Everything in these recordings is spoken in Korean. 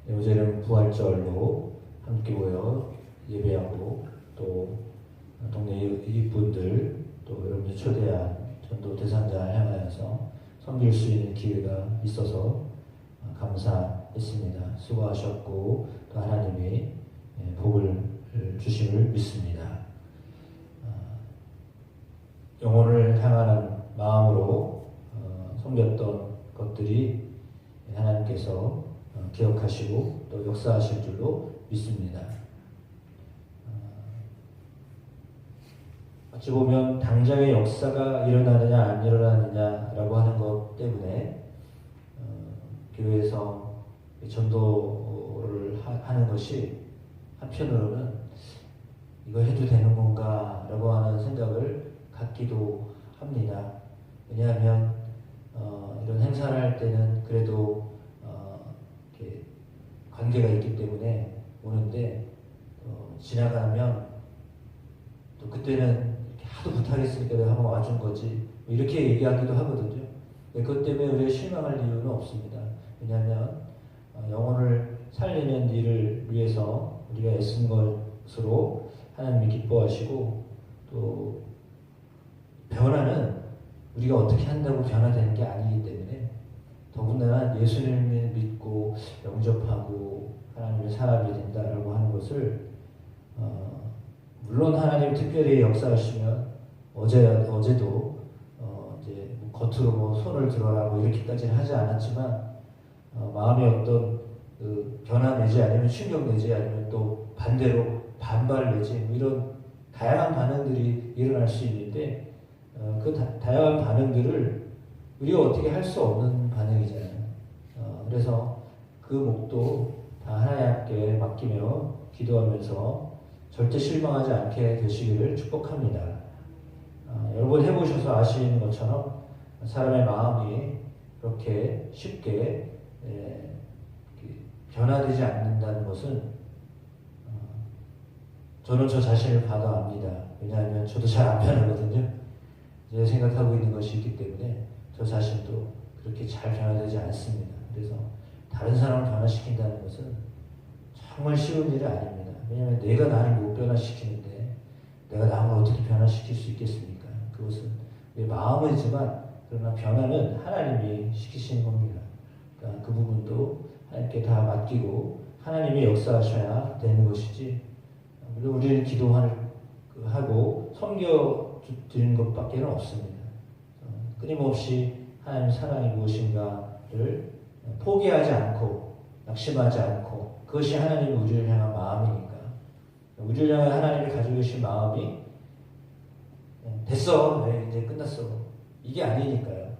어제는 부활절로 함께 모여 예배하고 또 동네 이웃분들 또 여러분이 초대한 전도 대상자를 향하여서 섬길 수 있는 기회가 있어서 감사했습니다. 수고하셨고 또 하나님이 복을 주심을 믿습니다. 영혼을 향하는 마음으로 섬겼던 것들이 하나님께서 기억하시고 또 역사하실 줄로 믿습니다. 어찌 보면 당장의 역사가 일어나느냐 안 일어나느냐라고 하는 것 때문에 교회에서 전도를 하는 것이 한편으로는 이거 해도 되는 건가 라고 하는 생각을 갖기도 합니다. 왜냐하면 이런 행사를 할 때는 그래도 이렇게 관계가 있기 때문에 오는데 지나가면 또 그때는 하도 부탁했으니까 내가 한번 와준 거지 이렇게 얘기하기도 하거든요. 그것 때문에 우리가 실망할 이유는 없습니다. 왜냐하면 영혼을 살리는 일을 위해서 우리가 애쓴 것으로 하나님이 기뻐하시고 또 변화는 우리가 어떻게 한다고 변화되는 게 아니기 때문에 더군다나 예수님을 믿고 영접하고 하나님의 사람이 된다라고 하는 것을 물론 하나님 특별히 역사하시면 어제도 이제 겉으로 뭐 손을 들어라 뭐 이렇게까지는 하지 않았지만 마음에 어떤 그 변화 내지 아니면 충격 내지 아니면 또 반대로 반발 내지 뭐 이런 다양한 반응들이 일어날 수 있는데 그 다양한 반응들을 우리가 어떻게 할 수 없는 반응이잖아요. 그래서 그 몫도 다 하나님께 맡기며 기도하면서 절대 실망하지 않게 되시기를 축복합니다. 여러분 해보셔서 아시는 것처럼 사람의 마음이 그렇게 쉽게 변화되지 않는다는 것은 저는 저 자신을 봐도 압니다. 왜냐하면 저도 잘 안 변하거든요. 제가 생각하고 있는 것이 있기 때문에 저 자신도 그렇게 잘 변화되지 않습니다. 그래서 다른 사람을 변화시킨다는 것은 정말 쉬운 일이 아닙니다. 왜냐하면 내가 나를 못 변화시키는데 내가 남을 어떻게 변화시킬 수 있겠습니까? 그것은 내 마음이지만 그러나 변화는 하나님이 시키시는 겁니다. 그러니까 그 부분도 하나님께 다 맡기고 하나님이 역사하셔야 되는 것이지 물론 우리는 기도하고 섬겨드리는 것밖에 없습니다. 끊임없이 하나님 사랑이 무엇인가를 포기하지 않고 낙심하지 않고 그것이 하나님이 우리를 향한 마음이니까 우리를 향한 하나님이 가지고 계신 마음이 됐어, 네, 이제 끝났어 이게 아니니까요.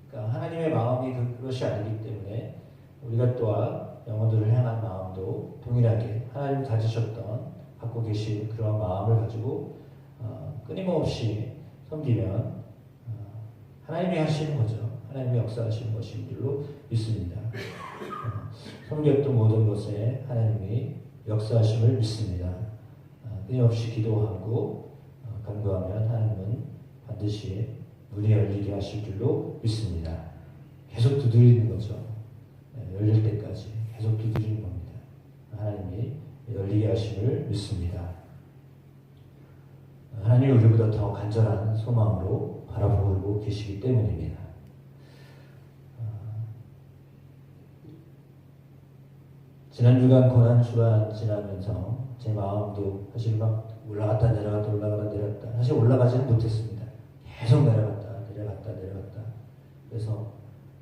그러니까 하나님의 마음이 그것이 아니기 때문에 우리가 또한 영혼들을 향한 마음도 동일하게 하나님 갖고 계신 그런 마음을 가지고 끊임없이 섬기면 하나님이 하시는 거죠. 하나님이 역사하시는 것인 줄로 믿습니다. 섬겼던 모든 것에 하나님이 역사하심을 믿습니다. 끊임없이 기도하고 간구하면 하나님은 반드시 문이 열리게 하실 줄로 믿습니다. 계속 두드리는 거죠. 열릴 때까지 계속 두드리는 겁니다. 하나님이 열리게 하심을 믿습니다. 하나님이 우리보다 더 간절한 소망으로 바라보고 계시기 때문입니다. 지난 주간 고난 주간 지나면서 제 마음도 사실 막 올라갔다 내려갔다 사실 올라가지는 못했습니다. 계속 내려갔다. 그래서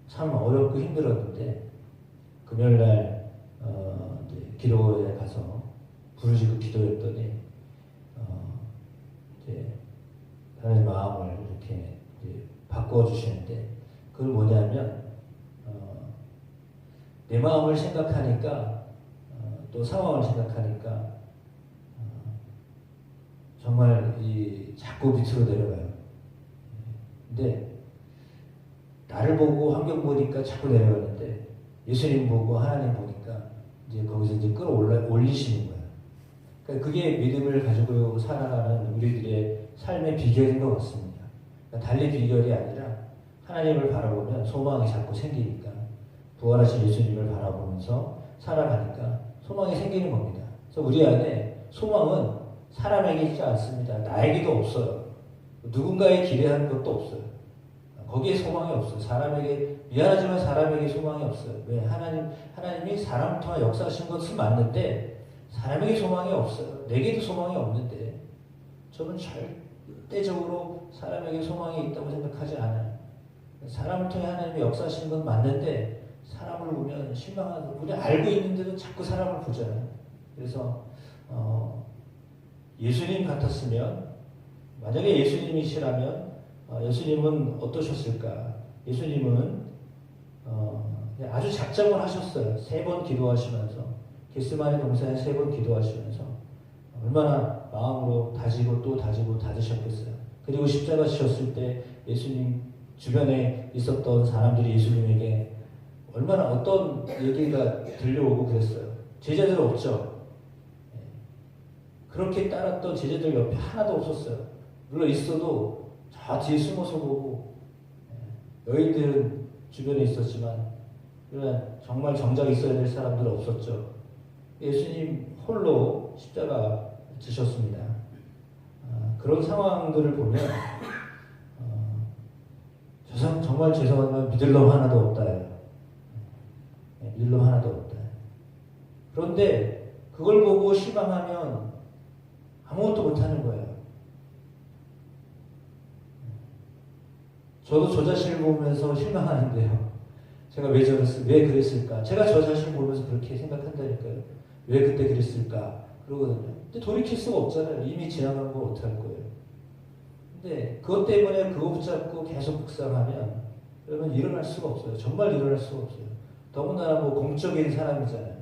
참 어렵고 힘들었는데 금요일날 이제 기도에 가서 부르짖고 기도했더니 이제 하나님의 마음을 이렇게 이제 바꿔주시는데 그걸 뭐냐면 내 마음을 생각하니까 또 상황을 생각하니까 정말 자꾸 밑으로 내려가요. 근데 나를 보고 환경 보니까 자꾸 내려가는데 예수님 보고 하나님 보니까 이제 거기서 이제 끌어올리시는 거예요. 그러니까 그게 믿음을 가지고 살아가는 우리들의 삶의 비결인 것 같습니다. 그러니까 달리 비결이 아니라 하나님을 바라보면 소망이 자꾸 생기니까 부활하신 예수님을 바라보면서 살아가니까 소망이 생기는 겁니다. 그래서 우리 안에 소망은 사람에게 있지 않습니다. 나에게도 없어요. 누군가에 기대하는 것도 없어요. 거기에 소망이 없어요. 사람에게, 미안하지만 사람에게 소망이 없어요. 왜? 하나님이 사람을 통해 역사하신 것은 맞는데 사람에게 소망이 없어요. 내게도 소망이 없는데 저는 절대적으로 사람에게 소망이 있다고 생각하지 않아요. 사람을 통해 하나님이 역사하시는 건 맞는데 사람을 보면 실망하고 우리 알고 있는데도 자꾸 사람을 보잖아요. 그래서 예수님 같았으면, 만약에 예수님이시라면 예수님은 어떠셨을까? 예수님은 아주 작정을 하셨어요. 3번 기도하시면서, 겟세마네 동산에 3번 기도하시면서 얼마나 마음으로 다지고 또 다지고 다지셨겠어요. 그리고 십자가 지셨을 때 예수님 주변에 있었던 사람들이 예수님에게 얼마나 어떤 얘기가 들려오고 그랬어요. 제자들 없죠. 그렇게 따랐던 제자들 옆에 하나도 없었어요. 물론 있어도 저 뒤에 숨어서 보고, 여인들은 주변에 있었지만 그런 정말 정작 있어야 될 사람들은 없었죠. 예수님 홀로 십자가 지셨습니다. 그런 상황들을 보면 정말 죄송하지만 믿을 놈 하나도 없다요. 믿을 놈 하나도 없다. 그런데 그걸 보고 실망하면 아무것도 못하는 거예요. 저도 저 자신을 보면서 실망하는데요. 제가 왜 그랬을까? 제가 저 자신을 보면서 그렇게 생각한다니까요. 왜 그때 그랬을까? 그러거든요. 근데 돌이킬 수가 없잖아요. 이미 지나간 거 어떡할 거예요. 근데 그것 때문에 그거 붙잡고 계속 묵상하면 여러분 일어날 수가 없어요. 정말 일어날 수가 없어요. 더군다나 뭐 공적인 사람이잖아요.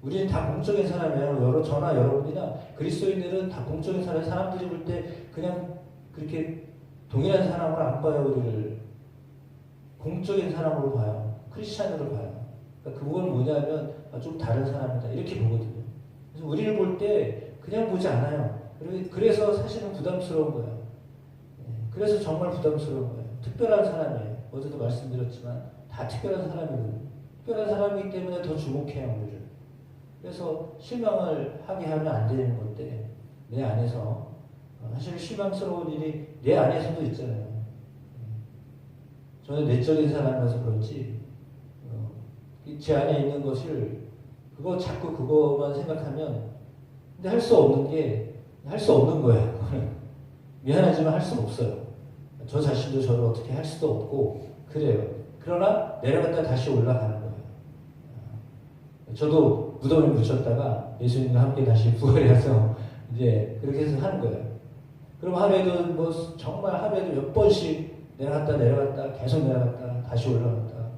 우리는 다 공적인 사람이에요. 저나 여러분이나 그리스도인들은 다 공적인 사람이에요. 사람들이 볼 때 그냥 그렇게 동일한 사람으로 안 봐요. 우리를 공적인 사람으로 봐요. 크리스찬으로 봐요. 그러니까 그건 뭐냐면 좀 다른 사람이다 이렇게 보거든요. 그래서 우리를 볼 때 그냥 보지 않아요. 그래서 사실은 부담스러운 거예요. 그래서 정말 부담스러운 거예요. 특별한 사람이에요. 어제도 말씀드렸지만 다 특별한 사람이거든요. 특별한 사람이기 때문에 더 주목해요. 우리를. 그래서 실망을 하게 하면 안 되는 건데 내 안에서 사실 실망스러운 일이 내 안에서도 있잖아요. 저는 내적인 사람이라서 그렇지 제 안에 있는 것을 자꾸 그거만 생각하면 근데 할 수 없는 거예요. 미안하지만 할 수 없어요. 저 자신도 저를 어떻게 할 수도 없고 그래요. 그러나 내려갔다 다시 올라가는 거예요. 저도 무덤에 묻혔다가 예수님과 함께 다시 부활해서 이제 그렇게 해서 하는 거예요. 그럼 하루에도 정말 하루에도 몇 번씩 내려갔다 계속 내려갔다 다시 올라갔다.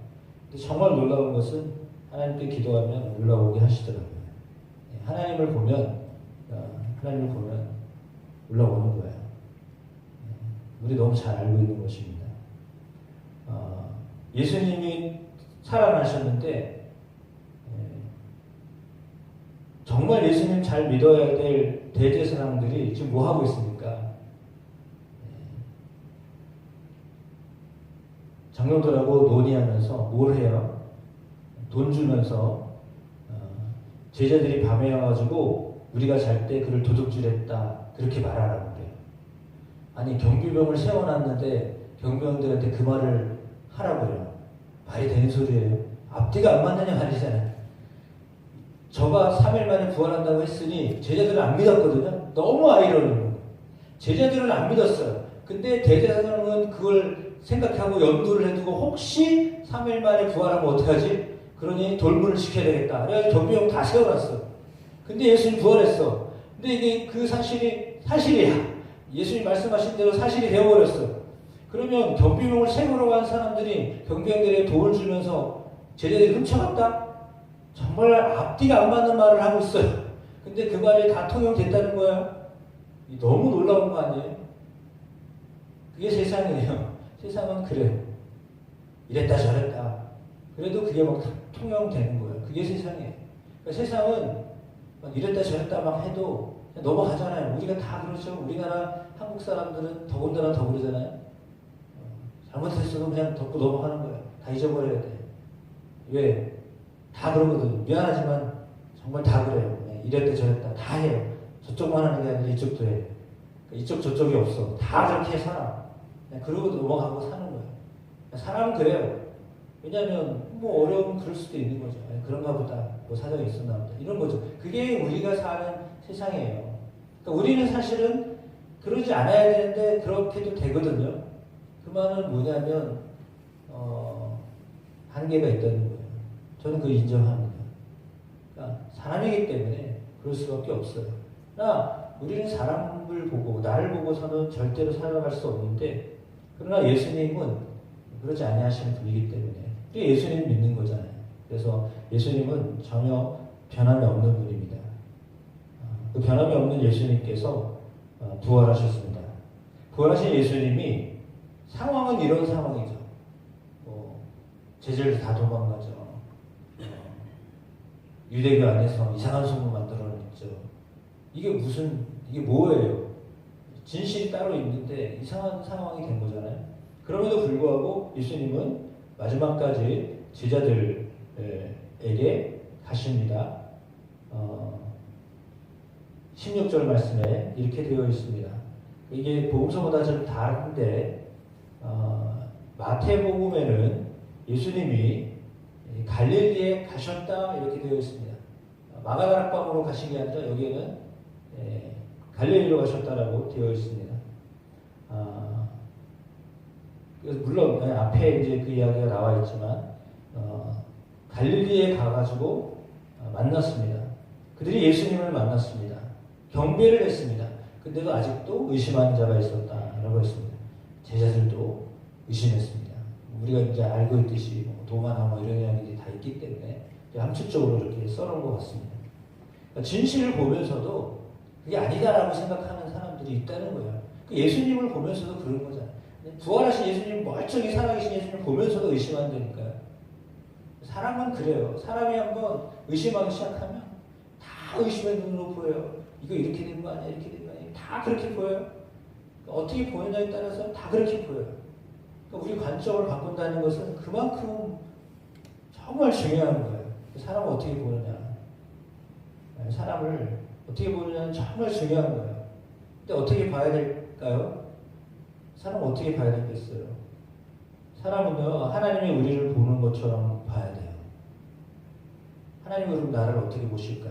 근데 정말 놀라운 것은 하나님께 기도하면 올라오게 하시더라고요. 하나님을 보면 올라오는 거예요. 우리 너무 잘 알고 있는 것입니다. 예수님이 살아나셨는데 정말 예수님 잘 믿어야 될 대제사장들이 지금 뭐 하고 있습니까? 장로들하고 논의하면서 뭘 해요? 돈 주면서 제자들이 밤에 와가지고 우리가 잘 때 그를 도둑질했다 그렇게 말하라고 그래요. 아니 경비병을 세워놨는데 경비병들한테 그 말을 하라고요. 말이 되는 소리예요. 앞뒤가 안 맞느냐 말이잖아요. 저가 3일 만에 부활한다고 했으니 제자들은 안 믿었거든요. 너무 아이러니해요. 제자들은 안 믿었어요. 근데 대제사장은 그걸 생각하고 염두를 해두고 혹시 3일 만에 부활하면 어떡하지? 그러니 돌문을 지켜야 되겠다. 그래서 경비병 다 세워놨어. 근데 예수님 부활했어. 근데 이게 그 사실이 사실이야. 예수님 말씀하신 대로 사실이 되어버렸어. 그러면 경비병을 세우러 간 사람들이 경비병들에게 돈을 주면서 제자들이 훔쳐갔다? 정말 앞뒤가 안 맞는 말을 하고 있어요. 근데 그 말이 다 통용됐다는 거예요. 너무 놀라운 거 아니에요? 그게 세상이에요. 세상은 그래요. 이랬다 저랬다. 그래도 그게 막 통용되는 거예요. 그게 세상이에요. 그러니까 세상은 막 이랬다 저랬다 막 해도 넘어가잖아요. 우리가 다 그렇죠. 우리나라 한국 사람들은 더군다나 더 그러잖아요. 잘못했어도 그냥 덮고 넘어가는 거예요. 다 잊어버려야 돼. 왜? 다 다 그러거든요. 미안하지만 정말 다 그래요. 이랬다 저랬다 다 해요. 저쪽만 하는 게 아니라 이쪽도 해. 이쪽 저쪽이 없어. 다 저렇게 살아. 그러고 넘어가고 사는 거예요. 사람은 그래요. 왜냐하면 뭐 어려움 그럴 수도 있는 거죠. 그런가 보다. 뭐 사정이 있었나 보다. 이런 거죠. 그게 우리가 사는 세상이에요. 그러니까 우리는 사실은 그러지 않아야 되는데 그렇게도 되거든요. 그 말은 뭐냐면 한계가 있다는 거예요. 저는 그걸 인정합니다. 그러니까 사람이기 때문에 그럴 수밖에 없어요. 그러나 우리는 사람을 보고 나를 보고서는 절대로 살아갈 수 없는데 그러나 예수님은 그러지 아니하시는 분이기 때문에 예수님 믿는 거잖아요. 그래서 예수님은 전혀 변함이 없는 분입니다. 그 변함이 없는 예수님께서 부활하셨습니다. 부활하신 예수님이 상황은 이런 상황이죠. 제자들 다 도망가죠. 유대교 안에서 이상한 소문 만들어냈죠. 이게 뭐예요? 진실이 따로 있는데 이상한 상황이 된 거잖아요. 그럼에도 불구하고 예수님은 마지막까지 제자들에게 가십니다. 16절 말씀에 이렇게 되어 있습니다. 이게 복음서보다 좀 다른데 마태복음에는 예수님이 갈릴리에 가셨다 이렇게 되어 있습니다. 마가다락방으로 가신 게 아니라 여기에는 갈릴리로 가셨다라고 되어 있습니다. 물론 앞에 이제 그 이야기가 나와 있지만 갈릴리에 가가지고 만났습니다. 그들이 예수님을 만났습니다. 경배를 했습니다. 근데도 아직도 의심하는 자가 있었다라고 했습니다. 제자들도 의심했습니다. 우리가 이제 알고 있듯이 도마나 이런 이야기들이 다 있기 때문에 함축적으로 이렇게 써놓은 것 같습니다. 그러니까 진실을 보면서도 그게 아니다라고 생각하는 사람들이 있다는 거예요. 예수님을 보면서도 그런 거잖아요. 부활하신 예수님, 멀쩡히 살아계신 예수님을 보면서도 의심한다니까요. 사람은 그래요. 사람이 한번 의심하기 시작하면 다 의심의 눈으로 보여요. 이거 이렇게 된 거 아니야? 이렇게 된 거 아니야? 다 그렇게 보여요. 어떻게 보느냐에 따라서 다 그렇게 보여요. 그러니까 우리 관점을 바꾼다는 것은 그만큼 정말 중요한 거예요. 사람을 어떻게 보느냐. 사람을 어떻게 보느냐는 정말 중요한 거예요. 근데 어떻게 봐야 될까요? 사람은 어떻게 봐야 되겠어요? 사람은요, 하나님이 우리를 보는 것처럼 봐야 돼요. 하나님은 그럼 나를 어떻게 보실까?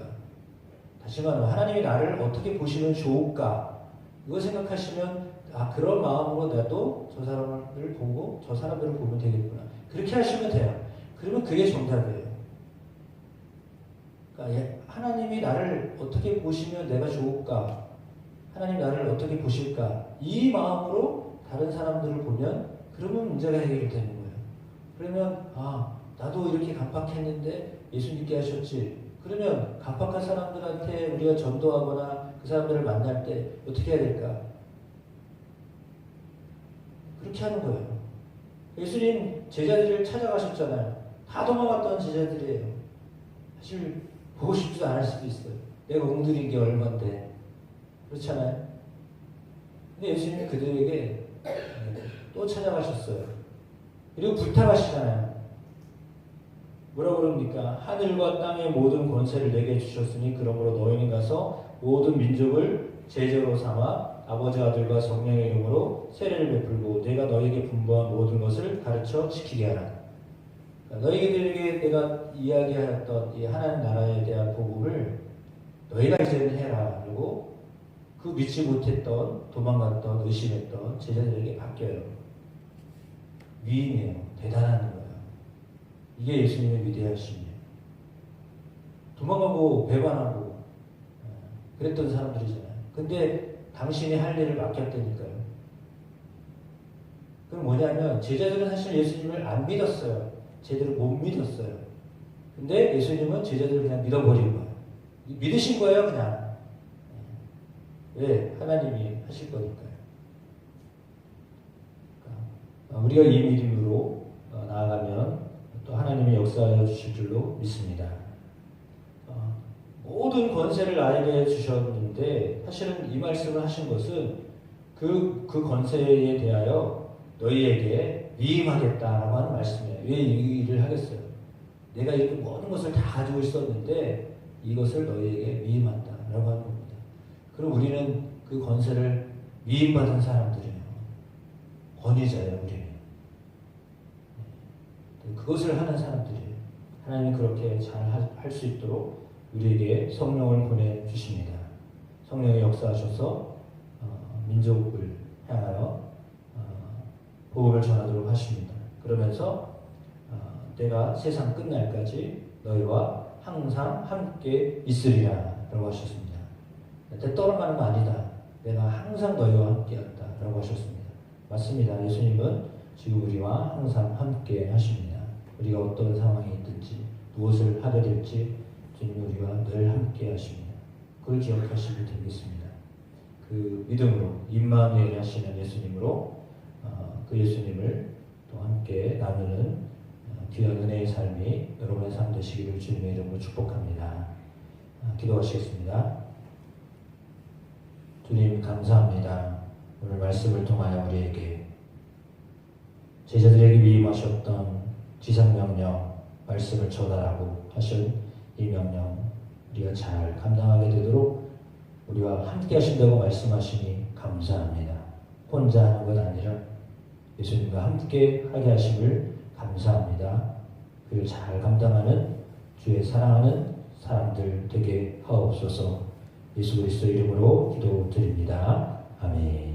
다시 말하면 하나님이 나를 어떻게 보시면 좋을까? 이거 생각하시면 그런 마음으로 나도 저 사람을 보고 저 사람들을 보면 되겠구나. 그렇게 하시면 돼요. 그러면 그게 정답이에요. 그러니까 하나님이 나를 어떻게 보시면 내가 좋을까? 하나님 나를 어떻게 보실까? 이 마음으로 다른 사람들을 보면 그러면 문제가 해결이 되는 거예요. 그러면 나도 이렇게 간팍했는데 예수님께 하셨지. 그러면 간팍한 사람들한테 우리가 전도하거나 그 사람들을 만날 때 어떻게 해야 될까? 그렇게 하는 거예요. 예수님 제자들을 찾아가셨잖아요. 다 도망갔던 제자들이에요. 사실 보고 싶지도 않을 수도 있어요. 내가 웅드린 게 얼만데. 그렇잖아요. 근데 예수님이 그들에게 또 찾아가셨어요. 그리고 부탁하시잖아요. 뭐라고 그럽니까? 하늘과 땅의 모든 권세를 내게 주셨으니 그러므로 너희는 가서 모든 민족을 제자로 삼아 아버지 아들과 성령의 이름으로 세례를 베풀고 내가 너희에게 분부한 모든 것을 가르쳐 지키게 하라. 그러니까 너희들에게 내가 이야기하였던 이 하나님 나라에 대한 복음을 너희가 이제는 해라. 그리고 그 믿지 못했던 도망갔던 의심했던 제자들에게 바뀌어요. 위인이에요. 대단한 거예요. 이게 예수님의 위대하심이에요. 도망가고 배반하고 그랬던 사람들이잖아요. 근데 당신이 할 일을 맡겼다니까요. 그럼 뭐냐면 제자들은 사실 예수님을 안 믿었어요. 제대로 못 믿었어요. 근데 예수님은 제자들을 그냥 믿어버린 거예요. 믿으신 거예요 그냥. 왜? 하나님이 하실 거니까요. 우리가 이 믿음으로 나아가면 또 하나님이 역사하여 주실 줄로 믿습니다. 모든 권세를 나에게 주셨는데 사실은 이 말씀을 하신 것은 그 권세에 대하여 너희에게 위임하겠다라고 하는 말씀이에요. 왜 이 일을 하겠어요? 내가 이렇게 모든 것을 다 가지고 있었는데 이것을 너희에게 위임한다라고 하는 겁니다. 그럼 우리는 그 권세를 위임받은 사람들이에요. 권위자예요, 우리는. 그것을 하는 사람들이에요. 하나님이 그렇게 잘 할 수 있도록 우리에게 성령을 보내주십니다. 성령이 역사하셔서 민족을 향하여 복음을 전하도록 하십니다. 그러면서 내가 세상 끝날까지 너희와 항상 함께 있으리라 라고 하셨습니다. 때 떠나가는 거 아니다. 내가 항상 너희와 함께 한다 라고 하셨습니다. 맞습니다. 예수님은 지금 우리와 항상 함께 하십니다. 우리가 어떤 상황이 있든지 무엇을 하게 될지 주님은 우리와 늘 함께 하십니다. 그걸 기억하시면 되겠습니다. 그 믿음으로 임마누엘 하시는 예수님으로 그 예수님을 또 함께 나누는 귀한 은혜의 삶이 여러분의 삶 되시기를 주님의 이름으로 축복합니다. 기도하시겠습니다. 주님 감사합니다. 오늘 말씀을 통하여 우리에게 제자들에게 위임하셨던 지상명령 말씀을 전하라고 하신 이 명령 우리가 잘 감당하게 되도록 우리와 함께 하신다고 말씀하시니 감사합니다. 혼자 하는 것 아니라 예수님과 함께 하게 하심을 감사합니다. 그를 잘 감당하는 주의 사랑하는 사람들 되게 하옵소서. 예수 그리스도 이름으로 기도드립니다. 아멘.